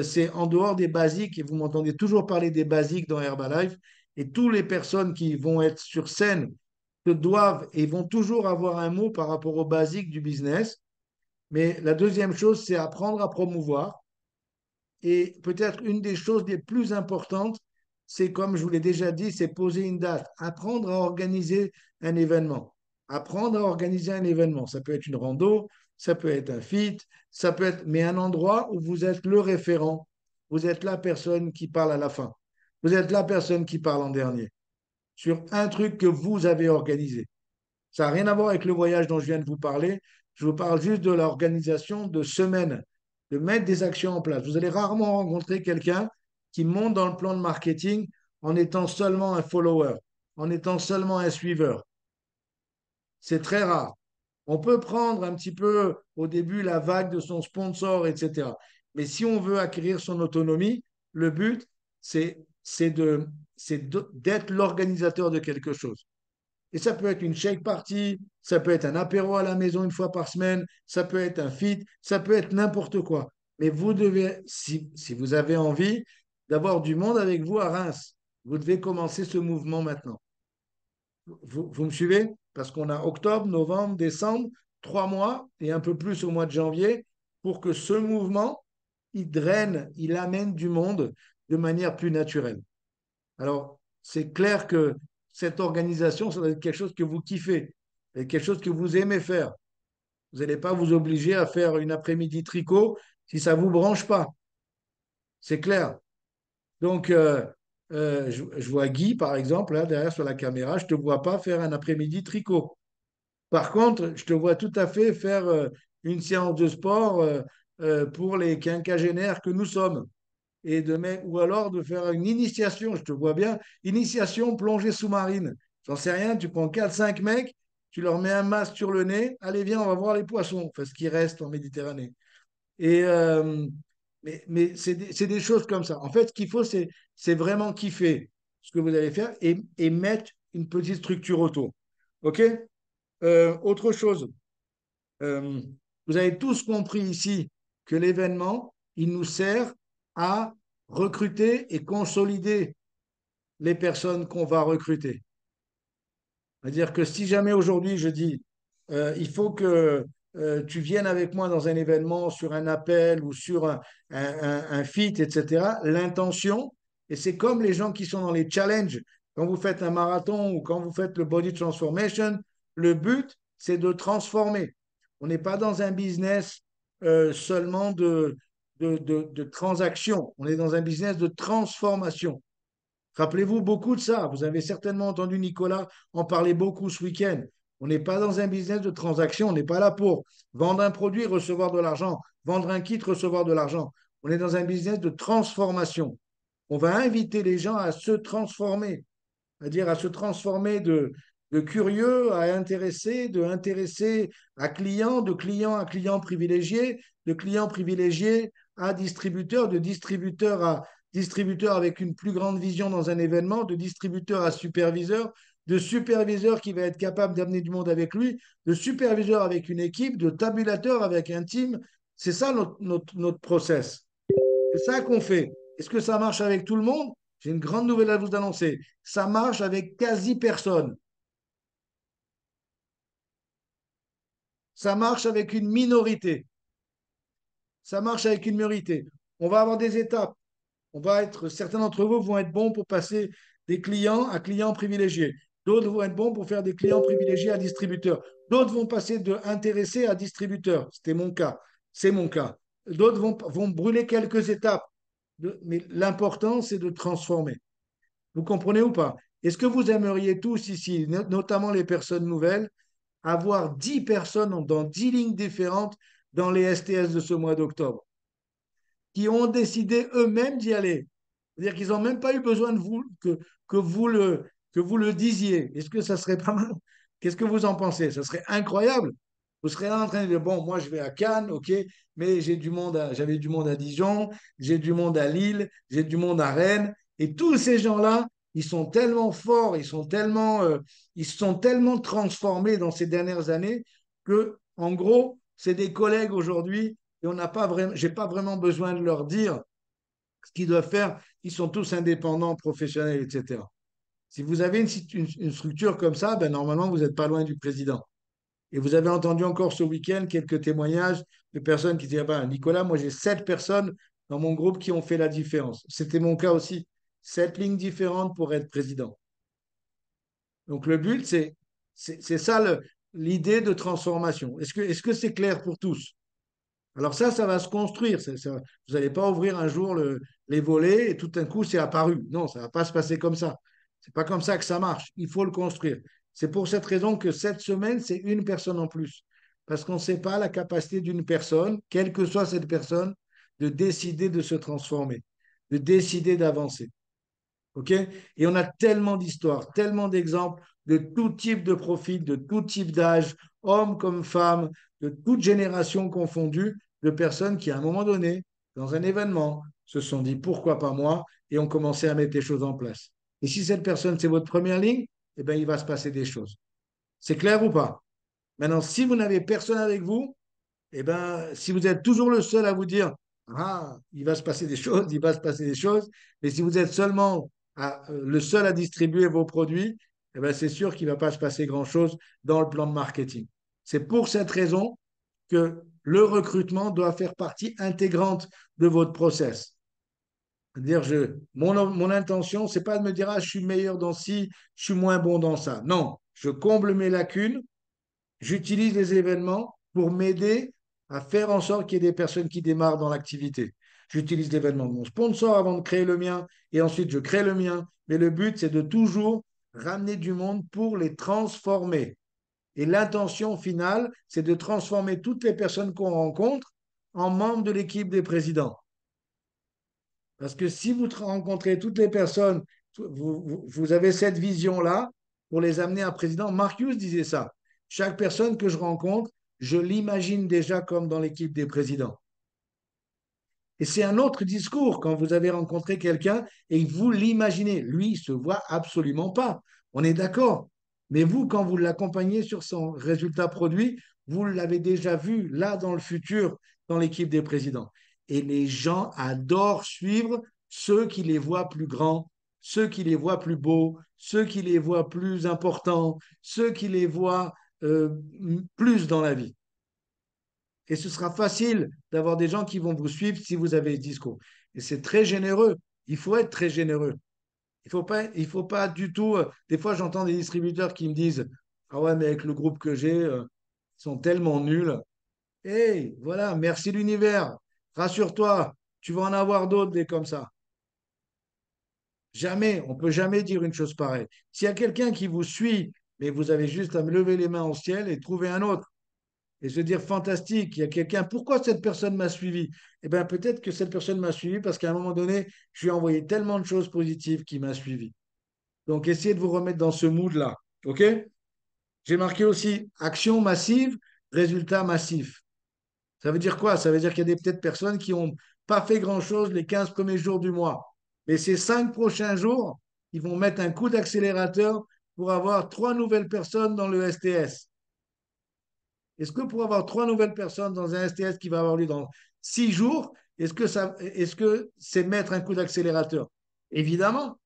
c'est en dehors des basiques, et vous m'entendez toujours parler des basiques dans Herbalife, Et toutes les personnes qui vont être sur scène te doivent et vont toujours avoir un mot par rapport aux basiques du business. Mais la deuxième chose, c'est apprendre à promouvoir. Et peut-être une des choses les plus importantes, c'est comme je vous l'ai déjà dit, c'est poser une date, apprendre à organiser un événement. Apprendre à organiser un événement. Ça peut être une rando, ça peut être un feat, ça peut être, mais un endroit où vous êtes le référent. Vous êtes la personne qui parle à la fin. Vous êtes la personne qui parle en dernier sur un truc que vous avez organisé. Ça n'a rien à voir avec le voyage dont je viens de vous parler. Je vous parle juste de l'organisation de semaines, de mettre des actions en place. Vous allez rarement rencontrer quelqu'un qui monte dans le plan de marketing en étant seulement un follower, en étant seulement un suiveur. C'est très rare. On peut prendre un petit peu au début la vague de son sponsor, etc. Mais si on veut acquérir son autonomie, le but, d'être l'organisateur de quelque chose. Et ça peut être une shake party, ça peut être un apéro à la maison une fois par semaine, ça peut être un feat, ça peut être n'importe quoi. Mais vous devez, si vous avez envie d'avoir du monde avec vous à Reims, vous devez commencer ce mouvement maintenant. Vous me suivez? Parce qu'on a octobre, novembre, décembre, 3 mois et un peu plus au mois de janvier pour que ce mouvement, il draine, il amène du monde de manière plus naturelle. Alors, c'est clair que cette organisation, ça doit être quelque chose que vous kiffez et quelque chose que vous aimez faire. Vous n'allez pas vous obliger à faire une après-midi tricot si ça ne vous branche pas. C'est clair. Donc, je vois Guy, par exemple, là, derrière sur la caméra, je ne te vois pas faire un après-midi tricot. Par contre, je te vois tout à fait faire une séance de sport pour les quinquagénaires que nous sommes ou alors de faire une initiation, je te vois bien, initiation plongée sous-marine. J'en sais rien, tu prends 4 5 mecs, tu leur mets un masque sur le nez, allez viens, on va voir les poissons, enfin ce qui reste en Méditerranée. Et, mais c'est des choses comme ça. En fait, ce qu'il faut, c'est vraiment kiffer ce que vous allez faire et mettre une petite structure autour. OK? Autre chose, euh, vous avez tous compris ici que l'événement, il nous sert à recruter et consolider les personnes qu'on va recruter. C'est-à-dire que si jamais aujourd'hui je dis, il faut que tu viennes avec moi dans un événement, sur un appel ou sur un feat, etc., l'intention, et c'est comme les gens qui sont dans les challenges, quand vous faites un marathon ou quand vous faites le body transformation, le but, c'est de transformer. On n'est pas dans un business seulement de transaction, on est dans un business de transformation. Rappelez-vous beaucoup de ça. Vous avez certainement entendu Nicolas en parler beaucoup ce week-end. On n'est pas dans un business de transaction. On n'est pas là pour vendre un produit, recevoir de l'argent, vendre un kit, recevoir de l'argent. On est dans un business de transformation. On va inviter les gens à se transformer, c'est-à-dire à se transformer de curieux à intéressé, de intéressé à client, de client à client privilégié, de client privilégié à distributeur, de distributeur à distributeur avec une plus grande vision dans un événement, de distributeur à superviseur, de superviseur qui va être capable d'amener du monde avec lui, de superviseur avec une équipe, de tabulateur avec un team. C'est ça notre process. C'est ça qu'on fait. Est-ce que ça marche avec tout le monde? J'ai une grande nouvelle à vous annoncer. Ça marche avec quasi personne. Ça marche avec une minorité. Ça marche avec une minorité. On va avoir des étapes. Certains d'entre vous vont être bons pour passer des clients à clients privilégiés. D'autres vont être bons pour faire des clients privilégiés à distributeurs. D'autres vont passer de intéressés à distributeurs. C'était mon cas. C'est mon cas. D'autres vont brûler quelques étapes. Mais l'important, c'est de transformer. Vous comprenez ou pas? Est-ce que vous aimeriez tous ici, notamment les personnes nouvelles, avoir 10 personnes dans 10 lignes différentes dans les STS de ce mois d'octobre, qui ont décidé eux-mêmes d'y aller? C'est-à-dire qu'ils n'ont même pas eu besoin de vous, que vous le disiez. Est-ce que ça serait pas mal? Qu'est-ce que vous en pensez? Ça serait incroyable. Vous serez là en train de dire, bon, moi je vais à Cannes, ok, mais j'avais du monde à Dijon, j'ai du monde à Lille, j'ai du monde à Rennes, et tous ces gens-là, ils sont tellement forts, ils sont tellement transformés dans ces dernières années que, en gros, c'est des collègues aujourd'hui et j'ai pas vraiment besoin de leur dire ce qu'ils doivent faire. Ils sont tous indépendants, professionnels, etc. Si vous avez une structure comme ça, ben, normalement, vous n'êtes pas loin du président. Et vous avez entendu encore ce week-end quelques témoignages de personnes qui disaient, ah ben, Nicolas, moi j'ai 7 personnes dans mon groupe qui ont fait la différence. C'était mon cas aussi. 7 lignes différentes pour être président. Donc le but, c'est ça l'idée de transformation. Est-ce que c'est clair pour tous? Alors ça va se construire. Vous n'allez pas ouvrir un jour les volets et tout d'un coup, c'est apparu. Non, ça ne va pas se passer comme ça. C'est pas comme ça que ça marche. Il faut le construire. C'est pour cette raison que cette semaine, c'est une personne en plus. Parce qu'on ne sait pas la capacité d'une personne, quelle que soit cette personne, de décider de se transformer, de décider d'avancer. OK? Et on a tellement d'histoires, tellement d'exemples de tout type de profil, de tout type d'âge, hommes comme femmes, de toute génération confondue, de personnes qui, à un moment donné, dans un événement, se sont dit pourquoi pas moi et ont commencé à mettre les choses en place. Et si cette personne, c'est votre première ligne, eh bien, il va se passer des choses. C'est clair ou pas? Maintenant, si vous n'avez personne avec vous, eh ben, si vous êtes toujours le seul à vous dire, ah, il va se passer des choses, il va se passer des choses, mais si vous êtes seulement le seul à distribuer vos produits, eh ben, c'est sûr qu'il ne va pas se passer grand-chose dans le plan de marketing. C'est pour cette raison que le recrutement doit faire partie intégrante de votre process. C'est-à-dire, mon intention, c'est pas de me dire, ah, je suis meilleur dans ci, je suis moins bon dans ça. Non, je comble mes lacunes, j'utilise les événements pour m'aider à faire en sorte qu'il y ait des personnes qui démarrent dans l'activité. J'utilise l'événement de mon sponsor avant de créer le mien et ensuite je crée le mien. Mais le but, c'est de toujours ramener du monde pour les transformer. Et l'intention finale, c'est de transformer toutes les personnes qu'on rencontre en membres de l'équipe des présidents. Parce que si vous rencontrez toutes les personnes, vous avez cette vision-là pour les amener à président. Marcus disait ça. Chaque personne que je rencontre, je l'imagine déjà comme dans l'équipe des présidents. Et c'est un autre discours quand vous avez rencontré quelqu'un et vous l'imaginez. Lui, il ne se voit absolument pas. On est d'accord. Mais vous, quand vous l'accompagnez sur son résultat produit, vous l'avez déjà vu là dans le futur dans l'équipe des présidents. Et les gens adorent suivre ceux qui les voient plus grands, ceux qui les voient plus beaux, ceux qui les voient plus importants, ceux qui les voient plus dans la vie. Et ce sera facile d'avoir des gens qui vont vous suivre si vous avez ce discours. Et c'est très généreux. Il faut être très généreux. Il faut pas du tout. Des fois, j'entends des distributeurs qui me disent, ah ouais, mais avec le groupe que j'ai, ils sont tellement nuls. Hey, voilà, merci l'univers. Rassure-toi, tu vas en avoir d'autres des comme ça. Jamais, on ne peut jamais dire une chose pareille. S'il y a quelqu'un qui vous suit, mais vous avez juste à me lever les mains au ciel et trouver un autre et se dire fantastique, il y a quelqu'un, pourquoi cette personne m'a suivi? Eh bien, peut-être que cette personne m'a suivi parce qu'à un moment donné, je lui ai envoyé tellement de choses positives qui m'a suivi. Donc, essayez de vous remettre dans ce mood-là. OK? J'ai marqué aussi action massive, résultat massif. Ça veut dire quoi? Ça veut dire qu'il y a des peut-être personnes qui n'ont pas fait grand-chose les 15 premiers jours du mois. Mais ces 5 prochains jours, ils vont mettre un coup d'accélérateur pour avoir 3 nouvelles personnes dans le STS. Est-ce que pour avoir 3 nouvelles personnes dans un STS qui va avoir lieu dans 6 jours, est-ce que c'est mettre un coup d'accélérateur? Évidemment.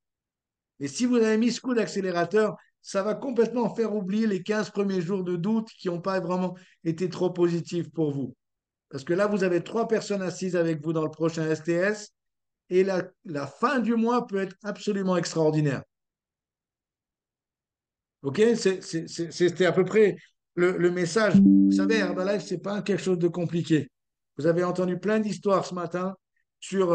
Mais si vous avez mis ce coup d'accélérateur, ça va complètement faire oublier les 15 premiers jours de doute qui n'ont pas vraiment été trop positifs pour vous. Parce que là, vous avez 3 personnes assises avec vous dans le prochain STS et la fin du mois peut être absolument extraordinaire. OK? C'était à peu près le message. Vous savez, Herbalife, ce n'est pas quelque chose de compliqué. Vous avez entendu plein d'histoires ce matin sur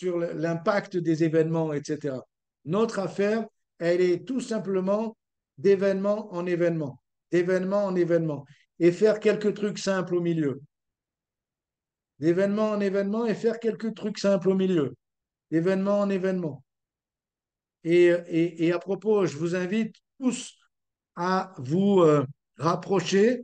l'impact des événements, etc. Notre affaire, elle est tout simplement d'événement en événement, d'événement en événement, et faire quelques trucs simples au milieu. D'événement en événement et faire quelques trucs simples au milieu. D'événement en événement. Et à propos, je vous invite tous à vous rapprocher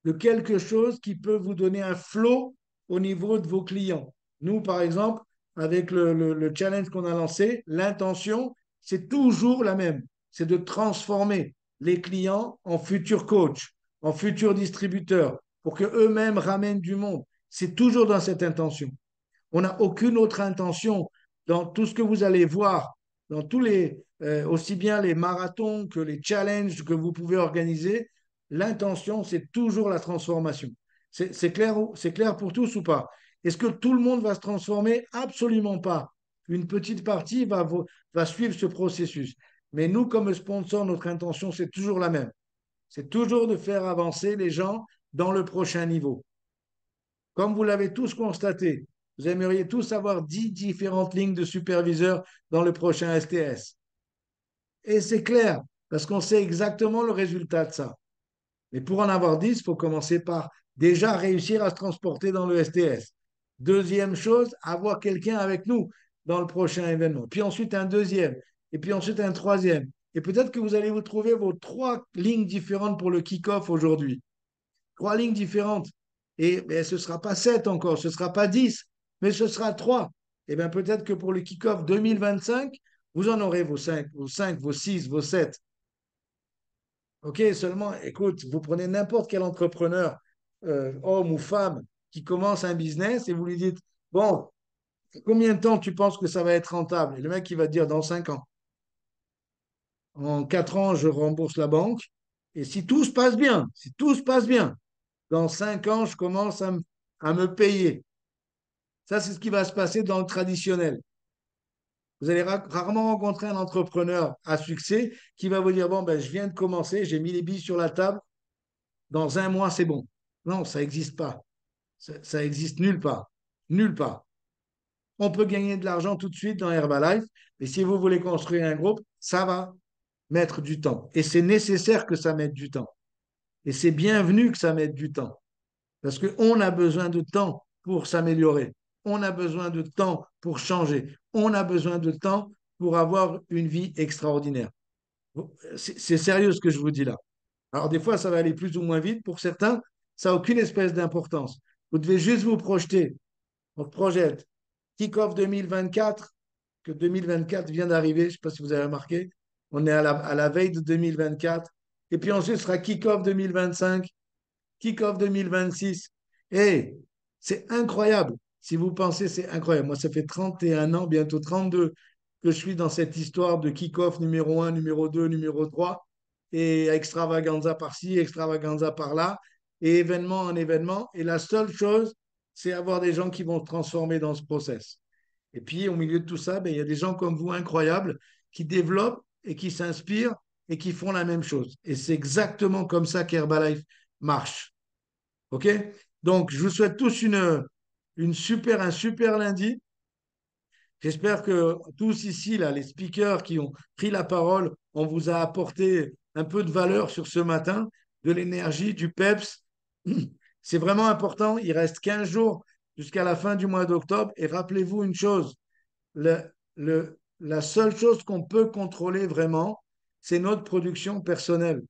de quelque chose qui peut vous donner un flow au niveau de vos clients. Nous, par exemple, avec le challenge qu'on a lancé, l'intention, c'est toujours la même. C'est de transformer les clients en futurs coachs, en futurs distributeurs, pour qu'eux-mêmes ramènent du monde. C'est toujours dans cette intention. On n'a aucune autre intention dans tout ce que vous allez voir dans tous les, aussi bien les marathons que les challenges que vous pouvez organiser, l'intention, c'est toujours la transformation. C'est clair pour tous ou pas? Est-ce que tout le monde va se transformer? Absolument pas. Une petite partie va suivre ce processus. Mais nous, comme sponsor, notre intention, c'est toujours la même. C'est toujours de faire avancer les gens dans le prochain niveau. Comme vous l'avez tous constaté, vous aimeriez tous avoir 10 différentes lignes de superviseurs dans le prochain STS. Et c'est clair, parce qu'on sait exactement le résultat de ça. Mais pour en avoir 10, il faut commencer par déjà réussir à se transporter dans le STS. Deuxième chose, avoir quelqu'un avec nous dans le prochain événement. Puis ensuite un deuxième. Et puis ensuite un troisième. Et peut-être que vous allez vous trouver vos 3 lignes différentes pour le kick-off aujourd'hui. 3 lignes différentes. Et ben, ce ne sera pas 7 encore, ce ne sera pas 10, mais ce sera 3. Et bien peut-être que pour le kick-off 2025, vous en aurez vos 5, vos 6, vos 7. OK, seulement, écoute, vous prenez n'importe quel entrepreneur, homme ou femme, qui commence un business et vous lui dites, bon, combien de temps tu penses que ça va être rentable? Et le mec, il va te dire, dans 5 ans. En 4 ans, je rembourse la banque. Et si tout se passe bien, si tout se passe bien, dans 5 ans, je commence à me payer. Ça, c'est ce qui va se passer dans le traditionnel. Vous allez rarement rencontrer un entrepreneur à succès qui va vous dire, bon, ben, je viens de commencer, j'ai mis les billes sur la table, dans 1 mois, c'est bon. Non, ça n'existe pas. Ça existe nulle part. Nulle part. On peut gagner de l'argent tout de suite dans Herbalife, mais si vous voulez construire un groupe, ça va mettre du temps. Et c'est nécessaire que ça mette du temps. Et c'est bienvenu que ça mette du temps. Parce qu'on a besoin de temps pour s'améliorer. On a besoin de temps pour changer. On a besoin de temps pour avoir une vie extraordinaire. C'est sérieux ce que je vous dis là. Alors des fois, ça va aller plus ou moins vite. Pour certains, ça n'a aucune espèce d'importance. Vous devez juste vous projeter. On projette. Kick-off 2024, que 2024 vient d'arriver. Je ne sais pas si vous avez remarqué. On est à la veille de 2024. Et puis ensuite, ce sera kick-off 2025, kick-off 2026. Et c'est incroyable. Si vous pensez, c'est incroyable. Moi, ça fait 31 ans, bientôt 32, que je suis dans cette histoire de kick-off numéro 1, numéro 2, numéro 3, et extravaganza par-ci, extravaganza par-là, et événement en événement. Et la seule chose, c'est avoir des gens qui vont se transformer dans ce process. Et puis, au milieu de tout ça, ben, il y a des gens comme vous incroyables qui développent et qui s'inspirent et qui font la même chose. Et c'est exactement comme ça qu'Herbalife marche. OK? Donc, je vous souhaite tous un super lundi. J'espère que tous ici, là, les speakers qui ont pris la parole, on vous a apporté un peu de valeur sur ce matin, de l'énergie, du peps. C'est vraiment important. Il reste 15 jours jusqu'à la fin du mois d'octobre. Et rappelez-vous une chose, la seule chose qu'on peut contrôler vraiment, c'est notre production personnelle.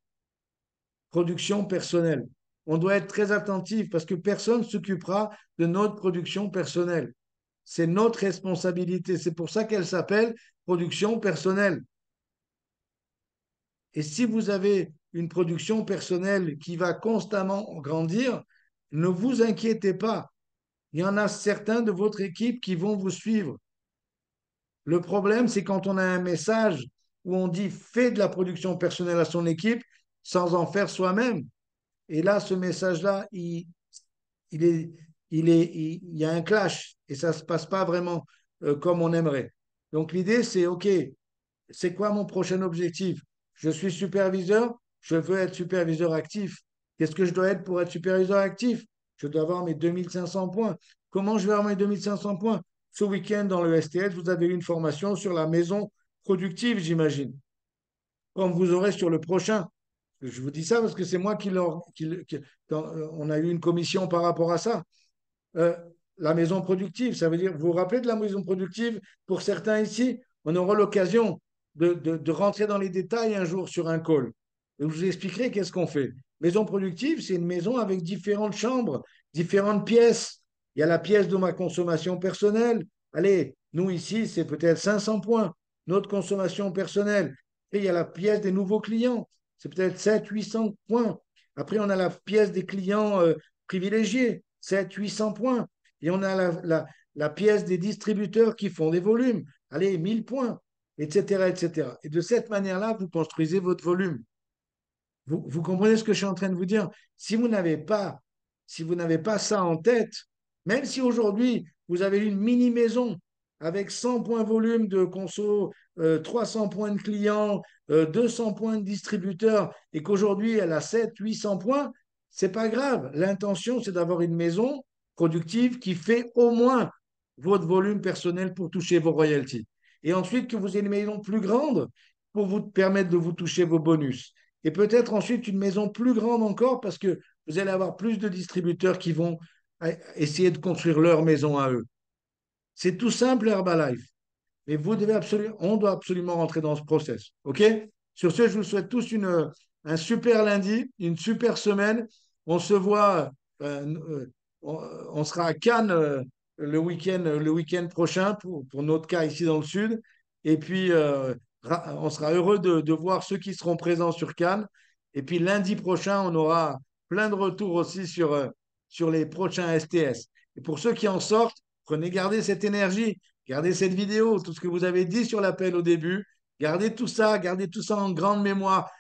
Production personnelle. On doit être très attentif parce que personne ne s'occupera de notre production personnelle. C'est notre responsabilité. C'est pour ça qu'elle s'appelle production personnelle. Et si vous avez une production personnelle qui va constamment grandir, ne vous inquiétez pas. Il y en a certains de votre équipe qui vont vous suivre. Le problème, c'est quand on a un message où on dit fais de la production personnelle à son équipe sans en faire soi-même. Et là, ce message-là, il est, il y a un clash et ça ne se passe pas vraiment comme on aimerait. Donc l'idée, c'est, OK, c'est quoi mon prochain objectif? Je suis superviseur, je veux être superviseur actif. Qu'est-ce que je dois être pour être superviseur actif? Je dois avoir mes 2500 points. Comment je vais avoir mes 2500 points? Ce week-end, dans le STS, vous avez une formation sur la maison productive, j'imagine, comme vous aurez sur le prochain. Je vous dis ça parce que c'est moi on a eu une commission par rapport à ça. Euh, la maison productive, ça veut dire, vous vous rappelez de la maison productive? Pour certains ici, on aura l'occasion de rentrer dans les détails un jour sur un call. Et je vous expliquerai qu'est-ce qu'on fait. Maison productive, c'est une maison avec différentes chambres, différentes pièces. Il y a la pièce de ma consommation personnelle. Allez, nous ici, c'est peut-être 500 points, notre consommation personnelle. Et il y a la pièce des nouveaux clients, c'est peut-être 700-800 points. Après, on a la pièce des clients privilégiés, 700-800 points. Et on a la pièce des distributeurs qui font des volumes. Allez, 1000 points. etc., etc. Et de cette manière-là, vous construisez votre volume. Vous comprenez ce que je suis en train de vous dire? Si vous n'avez pas, si vous n'avez pas ça en tête, même si aujourd'hui vous avez une mini maison avec 100 points volume de conso, 300 points de clients, 200 points de distributeurs et qu'aujourd'hui elle a 700-800 points, c'est pas grave. L'intention, c'est d'avoir une maison productive qui fait au moins votre volume personnel pour toucher vos royalties. Et ensuite que vous ayez une maison plus grande pour vous permettre de vous toucher vos bonus. Et peut-être ensuite une maison plus grande encore parce que vous allez avoir plus de distributeurs qui vont essayer de construire leur maison à eux. C'est tout simple, Herbalife. Mais vous devez absolument, on doit absolument rentrer dans ce process. OK? Sur ce, je vous souhaite tous un super lundi, une super semaine. On se voit, on sera à Cannes le week-end prochain pour notre cas ici dans le sud. Et puis, on sera heureux de voir ceux qui seront présents sur Cannes. Et puis, lundi prochain, on aura plein de retours aussi sur les prochains STS. Et pour ceux qui en sortent, gardez cette énergie. Gardez cette vidéo, tout ce que vous avez dit sur l'appel au début. Gardez tout ça en grande mémoire.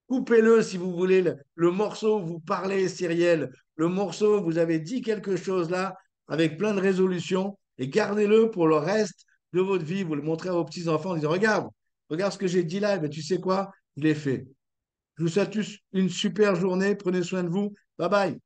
Coupez-le si vous voulez, le morceau où vous parlez, Cyrielle, le morceau où vous avez dit quelque chose là, avec plein de résolutions, et gardez-le pour le reste de votre vie. Vous le montrez à vos petits-enfants en disant, regarde ce que j'ai dit là, et tu sais quoi, je l'ai fait. Je vous souhaite tous une super journée, prenez soin de vous, bye bye.